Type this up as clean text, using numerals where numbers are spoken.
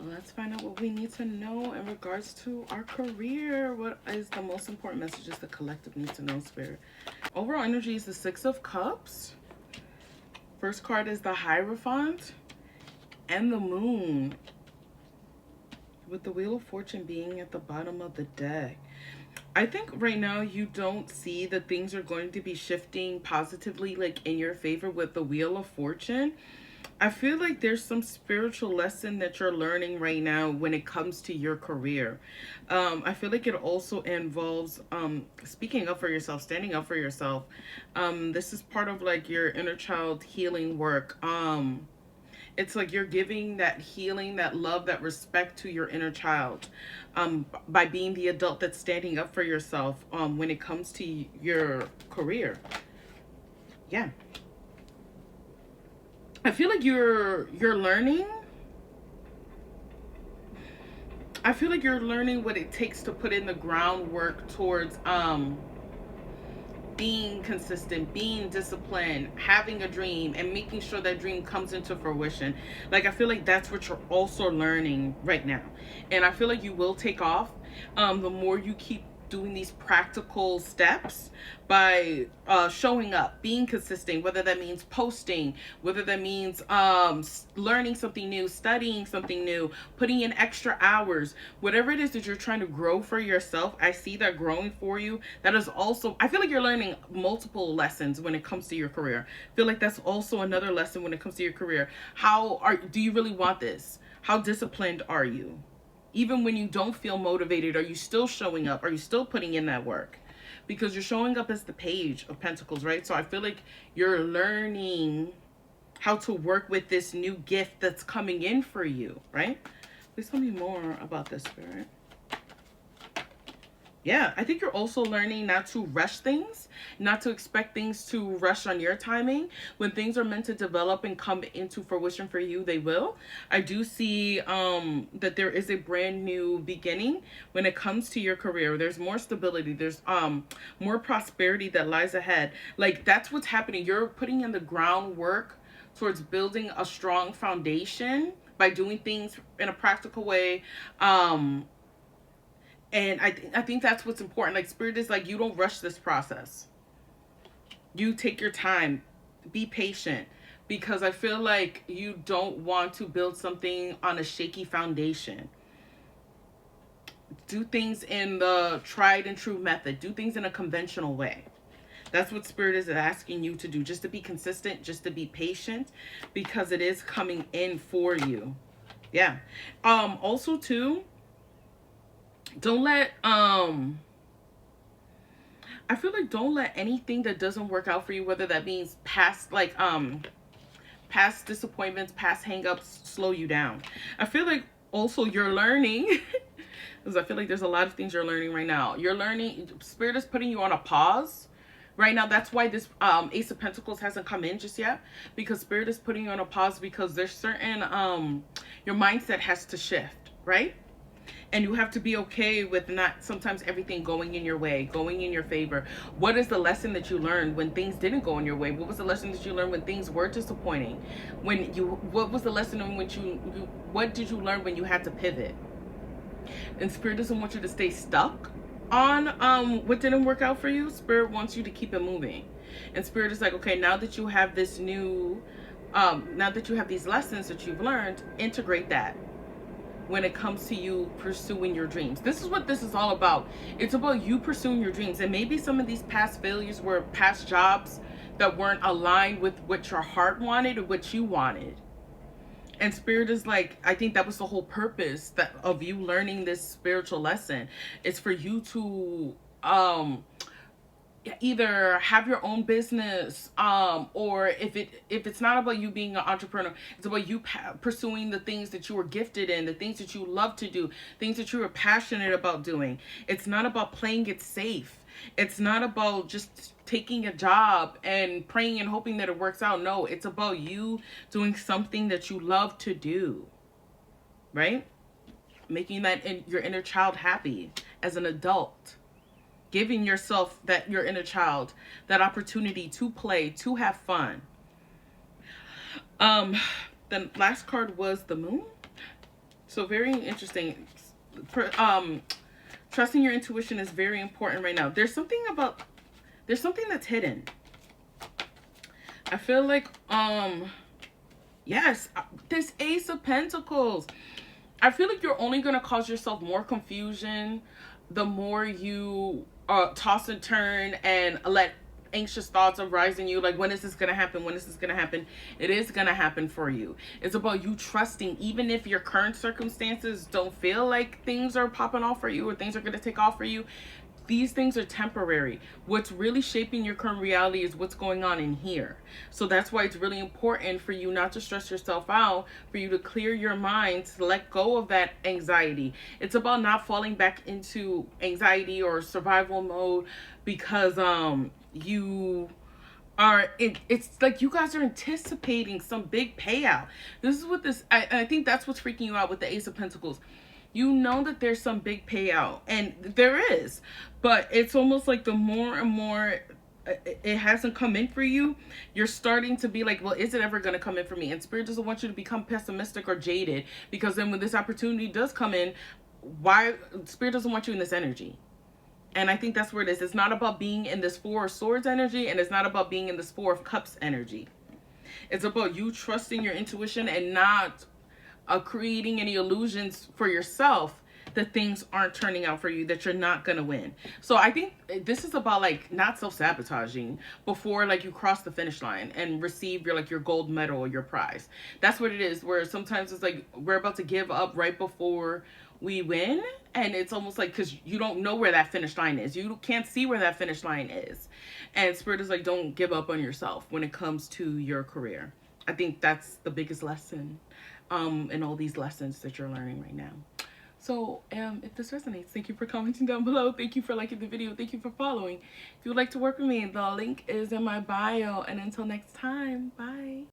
Let's find out what we need to know in regards to our career. What is the most important messages the collective needs to know, Spirit? Overall energy is the Six of Cups. First card is the Hierophant and the Moon, with the Wheel of Fortune being at the bottom of the deck. I think right now you don't see that things are going to be shifting positively, like in your favor with the Wheel of Fortune. I feel like there's some spiritual lesson that you're learning right now when it comes to your career. I feel like it also involves speaking up for yourself, standing up for yourself. This is part of like your inner child healing work. It's like you're giving that healing, that love, that respect to your inner child, by being the adult that's standing up for yourself when it comes to your career. Yeah. I feel like you're learning. I feel like you're learning what it takes to put in the groundwork towards being consistent, being disciplined, having a dream, and making sure that dream comes into fruition. Like, I feel like that's what you're also learning right now. And I feel like you will take off the more you keep doing these practical steps by showing up, being consistent, whether that means posting, whether that means learning something new, studying something new, putting in extra hours, whatever it is that you're trying to grow for yourself. I see that growing for you. That is also, I feel like you're learning multiple lessons when it comes to your career. I feel like that's also another lesson when it comes to your career. Do you really want this? How disciplined are you? Even when you don't feel motivated, are you still showing up? Are you still putting in that work? Because you're showing up as the Page of Pentacles, right? So I feel like you're learning how to work with this new gift that's coming in for you, right? Please tell me more about this, Spirit. Yeah, I think you're also learning not to rush things, not to expect things to rush on your timing. When things are meant to develop and come into fruition for you, they will. I do see that there is a brand new beginning when it comes to your career. There's more stability. There's more prosperity that lies ahead. Like, that's what's happening. You're putting in the groundwork towards building a strong foundation by doing things in a practical way. And I think that's what's important. Like, Spirit is like, you don't rush this process. You take your time. Be patient. Because I feel like you don't want to build something on a shaky foundation. Do things in the tried and true method. Do things in a conventional way. That's what Spirit is asking you to do. Just to be consistent. Just to be patient. Because it is coming in for you. Yeah. Also, too, don't let I feel like don't let anything that doesn't work out for you, whether that means past past disappointments, past hangups, slow you down. I feel like also you're learning because I feel like there's a lot of things you're learning right now. You're learning, Spirit is putting you on a pause right now. That's why this Ace of Pentacles hasn't come in just yet, because Spirit is putting you on a pause because there's certain your mindset has to shift, right? And you have to be okay with not sometimes everything going in your way, going in your favor. What is the lesson that you learned when things didn't go in your way? What was the lesson that you learned when things were disappointing? What was the lesson in which what did you learn when you had to pivot? And Spirit doesn't want you to stay stuck on what didn't work out for you. Spirit wants you to keep it moving. And Spirit is like, okay, now that you have this new, now that you have these lessons that you've learned, integrate that when it comes to you pursuing your dreams. This is what this is all about. It's about you pursuing your dreams. And maybe some of these past failures were past jobs that weren't aligned with what your heart wanted or what you wanted. And Spirit is like, I think that was the whole purpose of you learning this spiritual lesson. It's for you to either have your own business, or if it's not about you being an entrepreneur, it's about you pursuing the things that you were gifted in, the things that you love to do, things that you are passionate about doing. It's not about playing it safe. It's not about just taking a job and praying and hoping that it works out. No, it's about you doing something that you love to do, right? Making your inner child happy as an adult. Giving yourself, your inner child, that opportunity to play, to have fun. The last card was the Moon. So very interesting. Per- Um, Trusting your intuition is very important right now. There's something that's hidden. I feel like yes, this Ace of Pentacles. I feel like you're only gonna cause yourself more confusion the more you toss and turn and let anxious thoughts arise in you. Like, when is this gonna happen? When is this gonna happen? It is gonna happen for you. It's about you trusting, even if your current circumstances don't feel like things are popping off for you or things are gonna take off for you. These things are temporary. What's really shaping your current reality is what's going on in here. So that's why it's really important for you not to stress yourself out, for you to clear your mind, to let go of that anxiety. It's about not falling back into anxiety or survival mode because you are it's like you guys are anticipating some big payout. This is what this I think that's what's freaking you out with the Ace of Pentacles. You know that there's some big payout, and there is, but it's almost like the more and more it hasn't come in for you, you're starting to be like, well, is it ever going to come in for me? And Spirit doesn't want you to become pessimistic or jaded, because then when this opportunity does come in, why Spirit doesn't want you in this energy. And I think that's where it is. It's not about being in this Four of Swords energy, and it's not about being in this Four of Cups energy. It's about you trusting your intuition and not creating any illusions for yourself that things aren't turning out for you, that you're not gonna win. So I think this is about like not self-sabotaging before like you cross the finish line and receive your like your gold medal or your prize. That's what it is, where sometimes it's like we're about to give up right before we win, and it's almost like because you don't know where that finish line is, you can't see where that finish line is. And Spirit is like, don't give up on yourself when it comes to your career. I think that's the biggest lesson in all these lessons that you're learning right now. So if this resonates, thank you for commenting down below. Thank you for liking the video. Thank you for following. If you would like to work with me, the link is in my bio. And until next time, bye.